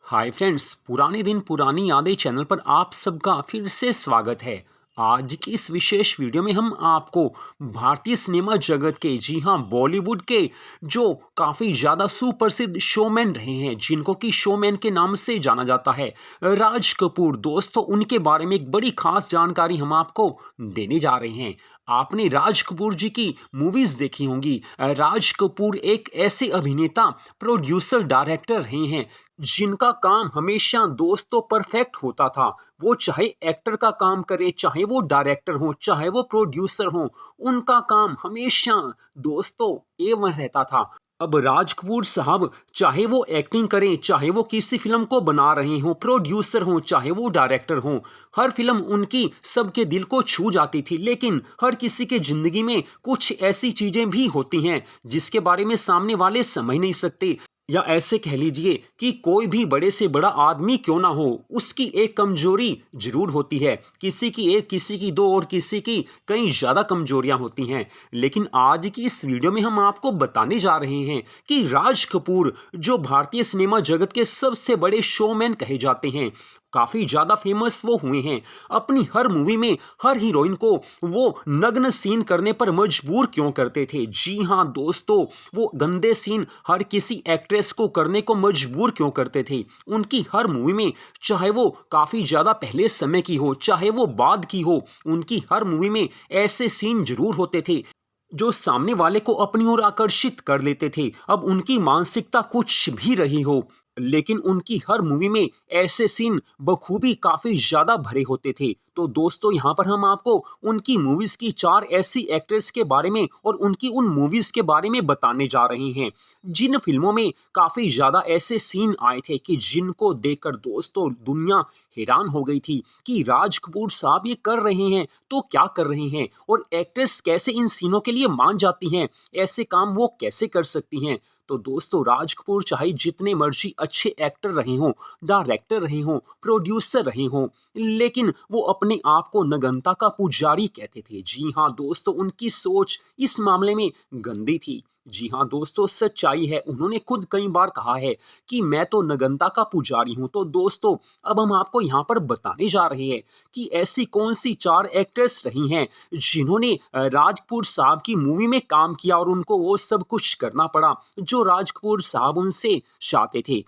Hi friends, पुराने दिन पुरानी यादें चैनल पर आप सबका फिर से स्वागत है। आज की इस विशेष वीडियो में हम आपको भारतीय सिनेमा जगत के, जी हाँ, बॉलीवुड के जो काफ़ी ज़्यादा सुप्रसिद्ध शोमैन रहे हैं, जिनको कि शोमैन के नाम से जाना जाता है, राज कपूर, दोस्तों उनके बारे में एक बड़ी खास जानकारी हम आपको देने जा रहे हैं। आपने राज कपूर जी की मूवीज देखी होंगी। राज कपूर एक ऐसे अभिनेता, प्रोड्यूसर, डायरेक्टर रहे हैं जिनका काम हमेशा दोस्तों परफेक्ट होता था। वो चाहे एक्टर का काम करे, चाहे वो डायरेक्टर हो, चाहे वो प्रोड्यूसर हो, उनका काम हमेशा दोस्तों A1 रहता था। अब राज कपूर साहब चाहे वो एक्टिंग करें, चाहे वो किसी फिल्म को बना रहे हों, प्रोड्यूसर हों, चाहे वो डायरेक्टर हों, हर फिल्म उनकी सबके दिल को छू जाती थी। लेकिन हर किसी के जिंदगी में कुछ ऐसी चीजें भी होती हैं जिसके बारे में सामने वाले समझ नहीं सकते, या ऐसे कह लीजिए कि कोई भी बड़े से बड़ा आदमी क्यों ना हो, उसकी एक कमजोरी जरूर होती है। किसी की एक, किसी की दो और किसी की कई ज्यादा कमजोरियां होती हैं। लेकिन आज की इस वीडियो में हम आपको बताने जा रहे हैं कि राज कपूर, जो भारतीय सिनेमा जगत के सबसे बड़े शोमैन कहे जाते हैं, काफी ज्यादा फेमस वो हुए हैं। अपनी हर मूवी में हर हीरोइन को वो नग्न सीन करने पर मजबूर क्यों करते थे। जी हाँ दोस्तों, वो गंदे सीन हर किसी एक्ट्रेस को करने को मजबूर क्यों करते थे। उनकी हर मूवी में, चाहे वो काफी ज्यादा पहले समय की हो, चाहे वो बाद की हो, उनकी हर मूवी में ऐसे सीन जरूर होते थे जो सामने वाले को अपनी ओर आकर्षित कर लेते थे। अब उनकी मानसिकता कुछ भी रही हो, लेकिन उनकी हर मूवी में ऐसे सीन बखूबी काफी ज्यादा भरे होते थे। तो दोस्तों, यहाँ पर हम आपको उनकी मूवीज की 4 ऐसी एक्ट्रेस के बारे में और उनकी उन मूवीज के बारे में बताने जा रहे हैं जिन फिल्मों में काफी ज्यादा ऐसे सीन आए थे कि जिनको देखकर दोस्तों दुनिया हैरान हो गई थी कि राज कपूर साहब ये कर रहे हैं तो क्या कर रहे हैं, और एक्ट्रेस कैसे इन सीनों के लिए मान जाती हैं, ऐसे काम वो कैसे कर सकती हैं। तो दोस्तों, राज कपूर चाहे जितने मर्जी अच्छे एक्टर रहे हों, डायरेक्टर रहे हों, प्रोड्यूसर रहे हों, लेकिन वो अपने आप को नगनता का पुजारी कहते थे। जी हाँ दोस्तों, उनकी सोच इस मामले में गंदी थी। जी हाँ दोस्तों, सच्चाई है। उन्होंने खुद कई बार कहा है कि मैं तो नगनता का पुजारी हूं। तो दोस्तों, अब हम आपको यहाँ पर बताने जा रहे हैं कि ऐसी कौन सी 4 एक्ट्रेस रही हैं जिन्होंने राज कपूर साहब की मूवी में काम किया और उनको वो सब कुछ करना पड़ा जो राज कपूर साहब उनसे चाहते थे।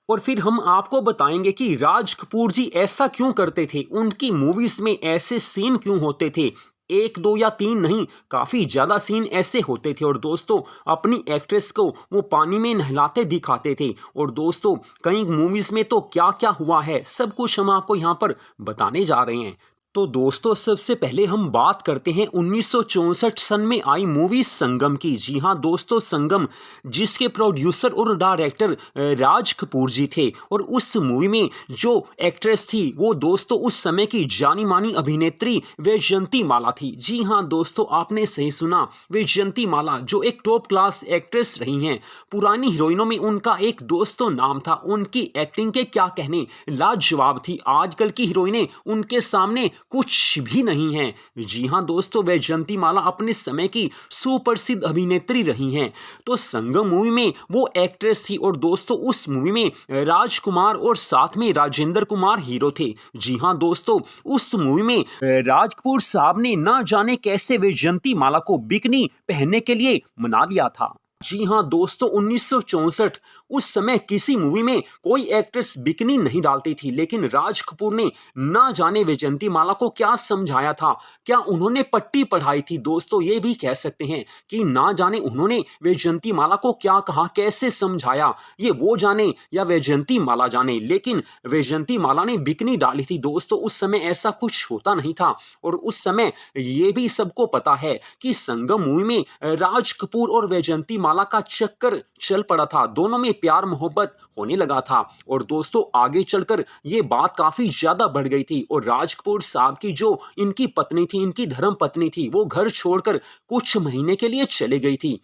और फिर हम आपको बताएंगे कि राज कपूर जी ऐसा क्यों करते थे, उनकी मूवीज में ऐसे सीन क्यों होते थे। एक, दो या तीन नहीं, काफी ज्यादा सीन ऐसे होते थे। और दोस्तों, अपनी एक्ट्रेस को वो पानी में नहलाते दिखाते थे। और दोस्तों, कई मूवीज में तो क्या क्या हुआ है, सब कुछ हम आपको यहाँ पर बताने जा रहे हैं। तो दोस्तों, सबसे पहले हम बात करते हैं 1964 सन में आई मूवी संगम की। जी हाँ दोस्तों, संगम, जिसके प्रोड्यूसर और डायरेक्टर राज कपूर जी थे। और उस मूवी में जो एक्ट्रेस थी वो दोस्तों उस समय की जानी मानी अभिनेत्री वैजयंती माला थी। जी हाँ दोस्तों, आपने सही सुना, वैजयंती माला, जो एक टॉप क्लास एक्ट्रेस रही हैं। पुरानी हीरोइनों में उनका एक दोस्तों नाम था। उनकी एक्टिंग के क्या कहने, लाजवाब थी। आजकल की हीरोइनें उनके सामने कुछ भी नहीं है। जी हाँ दोस्तों, वैजयंती माला अपने समय की सुप्रसिद्ध अभिनेत्री रही हैं। तो संगम मूवी में वो एक्ट्रेस थी। और दोस्तों, उस मूवी में राजकुमार और साथ में राजेंद्र कुमार हीरो थे। जी हाँ दोस्तों, उस मूवी में राज कपूर साहब ने ना जाने कैसे वैजयंती माला को बिकनी पहनने के लिए मना लिया था। जी हाँ दोस्तों, 1964, उस समय किसी मूवी में कोई एक्ट्रेस बिकनी नहीं डालती थी, लेकिन राज कपूर ने ना जाने वैजयंती माला को क्या समझाया था, क्या उन्होंने पट्टी पढ़ाई थी। दोस्तों, ये भी कह सकते हैं कि ना जाने उन्होंने वैजयंती माला को क्या कहा, कैसे समझाया, ये वो जाने या वैजयंती माला जाने। लेकिन वैजयंती माला ने बिकनी डाली थी। दोस्तों, उस समय ऐसा कुछ होता नहीं था। और उस समय ये भी सबको पता है कि संगम मूवी में राज कपूर और वैजयंती माला का चक्कर चल पड़ा था, दोनों में प्यार मोहब्बत होने लगा था। और दोस्तों, आगे चलकर ये बात काफी ज्यादा बढ़ गई थी। और राज कपूर साहब की जो इनकी पत्नी थी, इनकी धर्म पत्नी थी, वो घर छोड़कर कुछ महीने के लिए चली गई थी।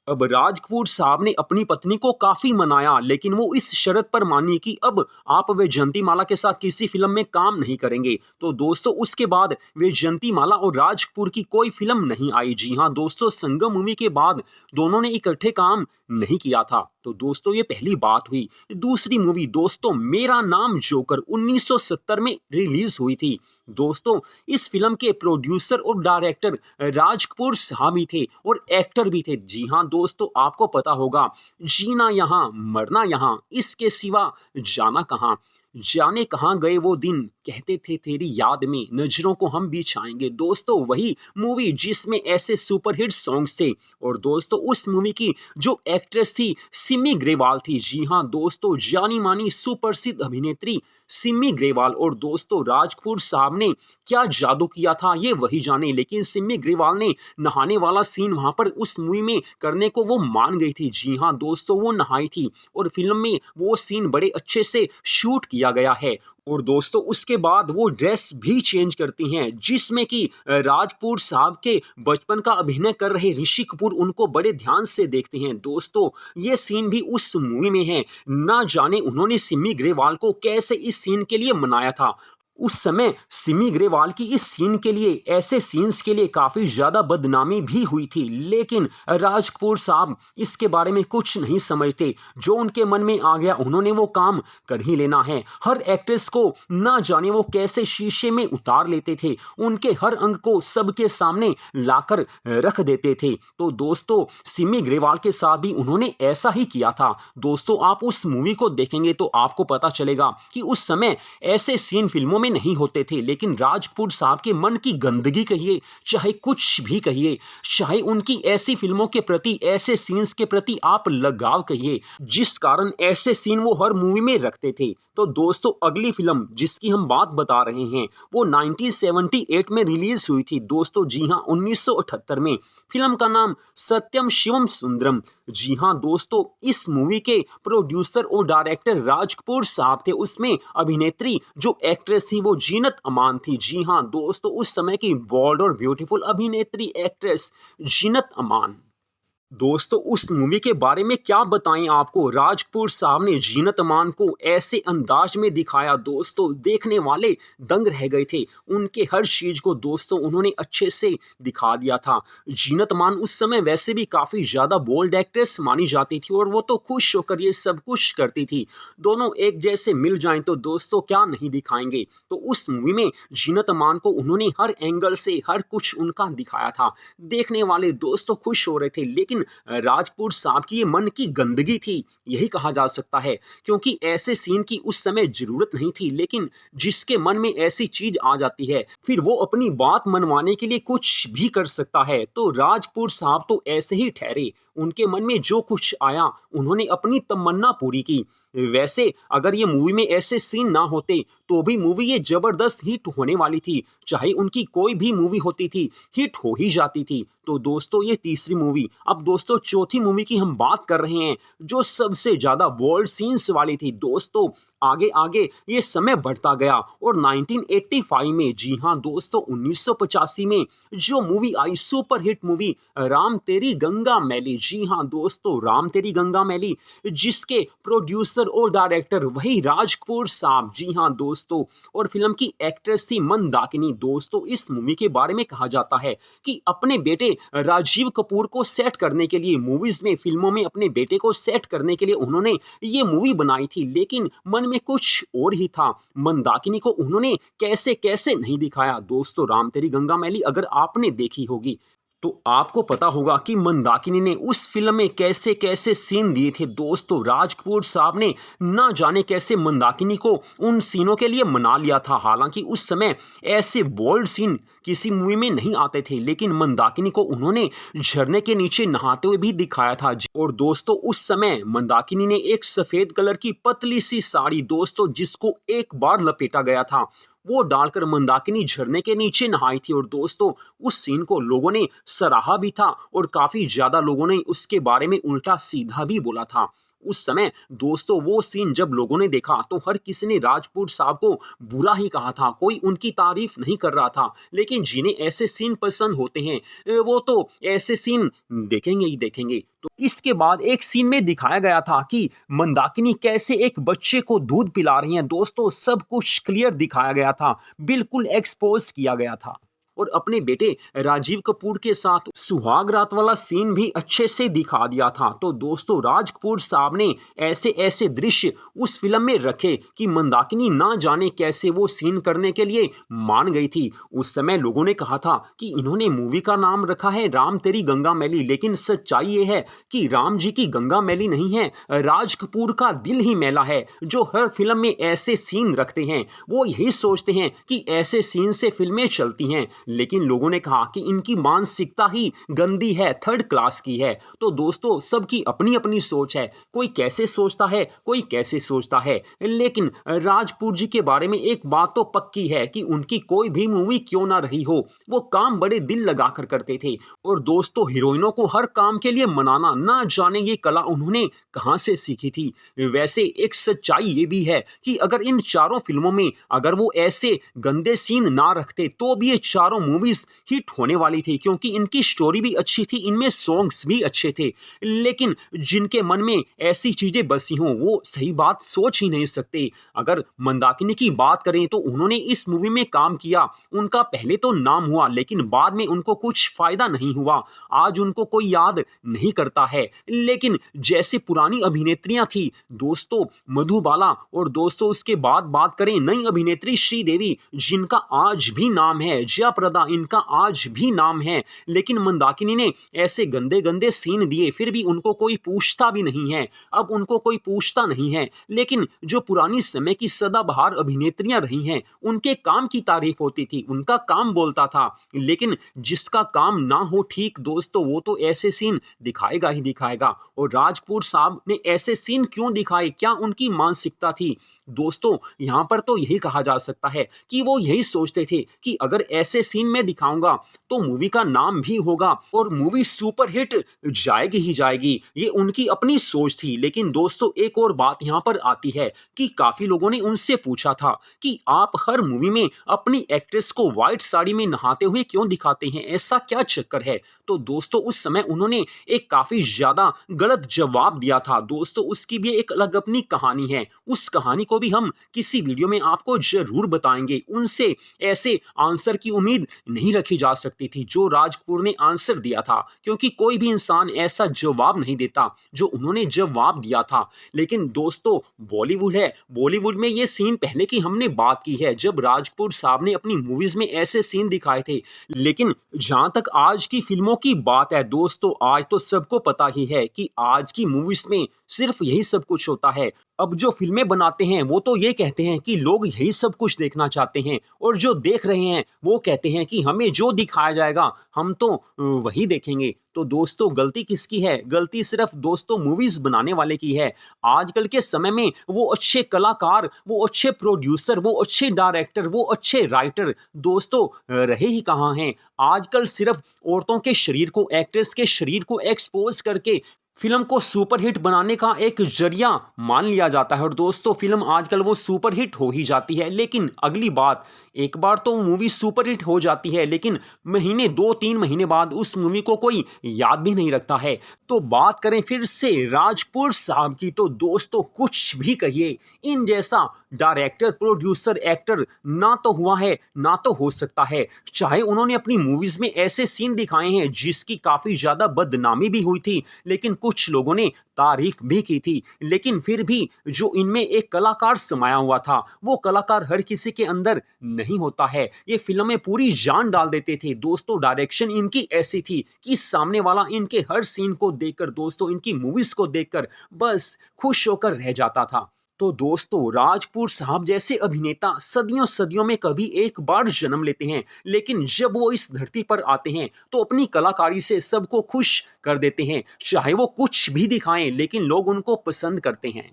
अब राज कपूर साहब ने अपनी पत्नी को काफी मनाया, लेकिन वो इस शर्त पर मानी कि अब आप वैजयंती माला के साथ किसी फिल्म में काम नहीं करेंगे। तो दोस्तों, उसके बाद वैजयंती माला और राज कपूर की कोई फिल्म नहीं आई। जी हाँ दोस्तों, संगम मूवी के बाद दोनों ने इकट्ठे काम नहीं किया था। तो दोस्तों ये पहली बात हुई। दूसरी मूवी दोस्तों मेरा नाम जोकर 1970 में रिलीज हुई थी। दोस्तों इस फिल्म के प्रोड्यूसर और डायरेक्टर राज कपूर साहब ही थे और एक्टर भी थे। जी हाँ दोस्तों, आपको पता होगा जीना यहाँ मरना यहाँ, इसके सिवा जाना कहाँ। जाने कहाँ गए वो दिन, कहते थे तेरी याद में नजरों को हम बिछाएंगे। दोस्तों वही मूवी जिसमें ऐसे सुपरहिट सॉन्ग्स थे। और दोस्तों उस मूवी की जो एक्ट्रेस थी सिमी ग्रेवाल थी। जी हाँ दोस्तों, जानी मानी सुप्रसिद्ध अभिनेत्री सिमी ग्रेवाल। और दोस्तों राज कपूर साहब ने क्या जादू किया था ये वही जाने, लेकिन सिमी ग्रेवाल ने नहाने वाला सीन वहां पर उस मूवी में करने को वो मान गई थी। जी हाँ दोस्तों, वो नहाई थी और फिल्म में वो सीन बड़े अच्छे से शूट किया गया है। और दोस्तों उसके बाद वो ड्रेस भी चेंज करती हैं जिसमें कि राज कपूर साहब के बचपन का अभिनय कर रहे ऋषि कपूर उनको बड़े ध्यान से देखते हैं। दोस्तों ये सीन भी उस मूवी में है। ना जाने उन्होंने सिमी ग्रेवाल को कैसे इस सीन के लिए मनाया था। उस समय सिमी ग्रेवाल की इस सीन के लिए, ऐसे सीन्स के लिए काफी ज्यादा बदनामी भी हुई थी, लेकिन राज कपूर साहब इसके बारे में कुछ नहीं समझते। जो उनके मन में आ गया उन्होंने वो काम कर ही लेना है। हर एक्ट्रेस को ना जाने वो कैसे शीशे में उतार लेते थे, उनके हर अंग को सबके सामने लाकर रख देते थे। तो दोस्तों सिमी ग्रेवाल के साथ भी उन्होंने ऐसा ही किया था। दोस्तों आप उस मूवी को देखेंगे तो आपको पता चलेगा कि उस समय ऐसे सीन फिल्मों में नहीं होते थे, लेकिन राज कपूर साहब के मन की गंदगी कहिए, चाहे कुछ भी कहिए, चाहे उनकी ऐसी फिल्मों के प्रति, ऐसे सीन्स के प्रति आप लगाव कहिए, जिस कारण ऐसे सीन वो हर मूवी में रखते थे। तो दोस्तों अगली फिल्म जिसकी हम बात बता रहे हैं वो 1978 में रिलीज हुई थी। दोस्तों जी हाँ 1978 में। फिल्म का नाम सत्यम शिवम सुंदरम। जी हाँ दोस्तों, इस मूवी के प्रोड्यूसर और डायरेक्टर राज कपूर साहब थे। उसमें अभिनेत्री जो एक्ट्रेस थी वो जीनत अमान थी। जी हाँ दोस्तों, उस समय की बोल्ड और ब्यूटीफुल अभिनेत्री एक्ट्रेस जीनत अमान। दोस्तों उस मूवी के बारे में क्या बताएं आपको। राज कपूर साहब ने जीनत अमान को ऐसे अंदाज में दिखाया, दोस्तों देखने वाले दंग रह गए थे। उनके हर चीज को दोस्तों उन्होंने अच्छे से दिखा दिया था। जीनत अमान उस समय वैसे भी काफी ज्यादा बोल्ड एक्ट्रेस मानी जाती थी और वो तो खुश होकर ये सब कुछ करती थी। दोनों एक जैसे मिल जाएं तो दोस्तों क्या नहीं दिखाएंगे। तो उस मूवी में जीनत अमान को उन्होंने हर एंगल से हर कुछ उनका दिखाया था। देखने वाले दोस्तों खुश हो रहे थे, लेकिन राज कपूर साहब की ये मन की गंदगी थी, यही कहा जा सकता है, क्योंकि ऐसे सीन की उस समय जरूरत नहीं थी। लेकिन जिसके मन में ऐसी चीज आ जाती है फिर वो अपनी बात मनवाने के लिए कुछ भी कर सकता है। तो राज कपूर साहब तो ऐसे ही ठहरे, उनके मन में जो कुछ आया उन्होंने अपनी तमन्ना पूरी की। वैसे अगर ये मूवी में ऐसे सीन ना होते तो भी मूवी ये जबरदस्त हिट होने वाली थी। चाहे उनकी कोई भी मूवी होती थी हिट हो ही जाती थी। तो दोस्तों ये तीसरी मूवी। अब दोस्तों चौथी मूवी की हम बात कर रहे हैं जो सबसे ज्यादा बोल्ड सीन्स वाली थी। दोस्तों आगे आगे ये समय बढ़ता गया और 1985 में, जी हाँ दोस्तों 1985 में जो मूवी आई, सुपर हिट मूवी राम तेरी गंगा मैली। जी हाँ दोस्तों, राम तेरी गंगा मैली, जिसके प्रोड्यूसर और डायरेक्टर वही राज कपूर साहब। जी हाँ दोस्तों, और फिल्म की एक्ट्रेस थी मंदाकिनी। दोस्तों इस मूवी के बारे में कहा जाता है कि अपने बेटे राजीव कपूर को सेट करने के लिए, मूवीज में फिल्मों में अपने बेटे को सेट करने के लिए उन्होंने ये मूवी बनाई थी, लेकिन मन में कुछ और ही था। मंदाकिनी को उन्होंने कैसे कैसे नहीं दिखाया। दोस्तों राम तेरी गंगा मैली अगर आपने देखी होगी तो आपको पता होगा कि मंदाकिनी ने उस फिल्म में कैसे कैसे सीन दिए थे। दोस्तों राज कपूर साहब ने ना जाने कैसे मंदाकिनी को उन सीनों के लिए मना लिया था। हालांकि उस समय ऐसे बोल्ड सीन किसी मूवी में नहीं आते थे, लेकिन मंदाकिनी को उन्होंने झरने के नीचे नहाते हुए भी दिखाया था। और दोस्तों उस समय मंदाकिनी ने एक सफेद कलर की पतली सी साड़ी, दोस्तों जिसको एक बार लपेटा गया था, वो डालकर मंदाकिनी झरने के नीचे नहाई थी। और दोस्तों उस सीन को लोगों ने सराहा भी था और काफी ज्यादा लोगों ने उसके बारे में उल्टा सीधा भी बोला था। उस समय दोस्तों वो सीन जब लोगों ने देखा तो हर किसी ने राज कपूर साहब को बुरा ही कहा था, कोई उनकी तारीफ नहीं कर रहा था। लेकिन जिन्हें ऐसे सीन पसंद होते हैं वो तो ऐसे सीन देखेंगे ही देखेंगे। तो इसके बाद एक सीन में दिखाया गया था कि मंदाकिनी कैसे एक बच्चे को दूध पिला रही हैं। दोस्तों सब कुछ क्लियर दिखाया गया था, बिल्कुल एक्सपोज किया गया था। और अपने बेटे राजीव कपूर के साथ सुहाग रात वाला सीन भी अच्छे से दिखा दिया था। तो दोस्तों राज कपूर साहब ने ऐसे ऐसे दृश्य उस फिल्म में रखे कि मंदाकिनी ना जाने कैसे वो सीन करने के लिए मान गई थी। उस समय लोगों ने कहा था कि इन्होंने मूवी का नाम रखा है राम तेरी गंगा मैली, लेकिन सच्चाई ये है कि राम जी की गंगा मैली नहीं है, राज कपूर का दिल ही मैला है। जो हर फिल्म में ऐसे सीन रखते हैं वो यही सोचते हैं कि ऐसे सीन से फिल्में चलती हैं, लेकिन लोगों ने कहा कि इनकी मानसिकता ही गंदी है, थर्ड क्लास की है। तो दोस्तों सबकी अपनी अपनी सोच है, कोई कैसे सोचता है कोई कैसे सोचता है, लेकिन राज कपूर जी के बारे में एक बात तो पक्की है कि उनकी कोई भी मूवी क्यों ना रही हो वो काम बड़े दिल लगाकर करते थे। और दोस्तों हीरोइनों को हर काम के लिए मनाना ना जाने ये कला उन्होंने कहां से सीखी थी। वैसे एक सच्चाई ये भी है कि अगर इन चारों फिल्मों में अगर वो ऐसे गंदे सीन ना रखते तो भी ये चारों मूवीज हिट होने वाली थी, क्योंकि इनकी स्टोरी भी अच्छी थी, इनमें सॉन्ग्स भी अच्छे थे। लेकिन जिनके मन में ऐसी चीजें बसी हों वो सही बात सोच ही नहीं सकते। अगर मंदाकिनी की बात करें तो उन्होंने इस मूवी में काम किया, उनका पहले तो नाम हुआ लेकिन बाद में उनको कुछ फायदा नहीं हुआ, आज उनको कोई याद नहीं करता है। लेकिन जैसे पुरानी अभिनेत्रियां थी दोस्तों मधुबाला, और दोस्तों उसके बाद बात करें नई अभिनेत्री श्रीदेवी जिनका आज भी नाम है, जयाप्रदा इनका आज भी नाम है, लेकिन मंदाकिनी ने ऐसे गंदे गंदे सीन दिए फिर भी उनको कोई पूछता भी नहीं है, अब उनको कोई पूछता नहीं है। लेकिन जो पुरानी समय की सदाबहार अभिनेत्रियां रही हैं उनके काम की तारीफ होती थी, उनका काम बोलता था। लेकिन जिसका काम ना हो ठीक दोस्तों वो तो ऐसे सीन दिखाएगा ही दिखाएगा। और राज कपूर साहब ने ऐसे सीन क्यों दिखाए, क्या उनकी मानसिकता थी? दोस्तों यहां पर तो यही कहा जा सकता है कि वो यही सोचते थे कि अगर ऐसे सीन में दिखाऊंगा तो मूवी का नाम भी होगा और मूवी सुपरहिट जाएगी ही जाएगी, ये उनकी अपनी सोच थी। लेकिन दोस्तों एक और बात यहां पर आती है कि काफी लोगों ने उनसे पूछा था कि आप हर मूवी में अपनी एक्ट्रेस को व्हाइट साड़ी में नहाते हुए क्यों दिखाते हैं, ऐसा क्या चक्कर है? तो दोस्तों उस समय उन्होंने एक काफी ज्यादा गलत जवाब दिया था। दोस्तों उसकी भी एक अलग अपनी कहानी है, उस कहानी को भी हम किसी वीडियो में आपको जरूर बताएंगे। उनसे ऐसे आंसर की उम्मीद नहीं रखी जा सकती थी जो राज कपूर ने आंसर दिया था, क्योंकि कोई भी इंसान ऐसा जवाब नहीं देता जो उन्होंने जवाब दिया था। लेकिन दोस्तों बॉलीवुड है, बॉलीवुड में ये सीन पहले की हमने बात की है जब राज कपूर साहब ने अपनी मूवीज में ऐसे सीन दिखाए थे। लेकिन जहां तक आज की फिल्मों की बात है दोस्तों, आज तो सबको पता ही है कि आज की मूवीज में सिर्फ यही सब कुछ होता है। अब जो फिल्में बनाते हैं वो तो ये कहते हैं कि लोग यही सब कुछ देखना चाहते हैं, और जो देख रहे हैं वो कहते हैं कि हमें जो दिखाया जाएगा हम तो वही देखेंगे। तो दोस्तों गलती किसकी है? गलती सिर्फ दोस्तों मूवीज बनाने वाले की है। आजकल के समय में वो अच्छे कलाकार, वो अच्छे प्रोड्यूसर, वो अच्छे डायरेक्टर, वो अच्छे राइटर दोस्तों रहे ही कहाँ हैं? आजकल सिर्फ औरतों के शरीर को, एक्ट्रेस के शरीर को एक्सपोज करके फिल्म को सुपरहिट बनाने का एक जरिया मान लिया जाता है। और दोस्तों फिल्म आजकल वो सुपरहिट हो ही जाती है। लेकिन अगली बात, एक बार तो मूवी सुपरहिट हो जाती है लेकिन महीने 2-3 महीने बाद उस मूवी को कोई याद भी नहीं रखता है। तो बात करें फिर से राज कपूर साहब की, तो दोस्तों कुछ भी कहिए, इन जैसा डायरेक्टर, प्रोड्यूसर, एक्टर ना तो हुआ है ना तो हो सकता है। चाहे उन्होंने अपनी मूवीज में ऐसे सीन दिखाए हैं जिसकी काफी ज्यादा बदनामी भी हुई थी, लेकिन कुछ लोगों ने तारीफ भी की थी, लेकिन फिर भी जो इनमें एक कलाकार समाया हुआ था वो कलाकार हर किसी के अंदर नहीं होता है। ये फिल्म में पूरी जान डाल देते थे दोस्तों। डायरेक्शन इनकी ऐसी थी कि सामने वाला इनके हर सीन को देखकर, दोस्तों इनकी मूवीज को देखकर बस खुश होकर रह जाता था। तो दोस्तों राज कपूर साहब जैसे अभिनेता सदियों सदियों में कभी एक बार जन्म लेते हैं, लेकिन जब वो इस धरती पर आते हैं तो अपनी कलाकारी से सबको खुश कर देते हैं। चाहे वो कुछ भी दिखाएं लेकिन लोग उनको पसंद करते हैं।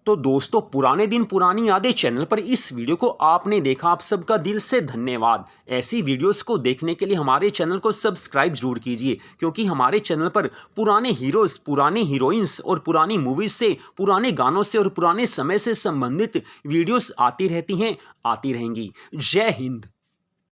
तो दोस्तों पुराने दिन पुरानी यादें चैनल पर इस वीडियो को आपने देखा, आप सबका दिल से धन्यवाद। ऐसी वीडियोस को देखने के लिए हमारे चैनल को सब्सक्राइब जरूर कीजिए, क्योंकि हमारे चैनल पर पुराने हीरोज, पुराने हीरोइंस और पुरानी मूवीज से, पुराने गानों से और पुराने समय से संबंधित वीडियोस आती रहती हैं, आती रहेंगी। जय हिंद।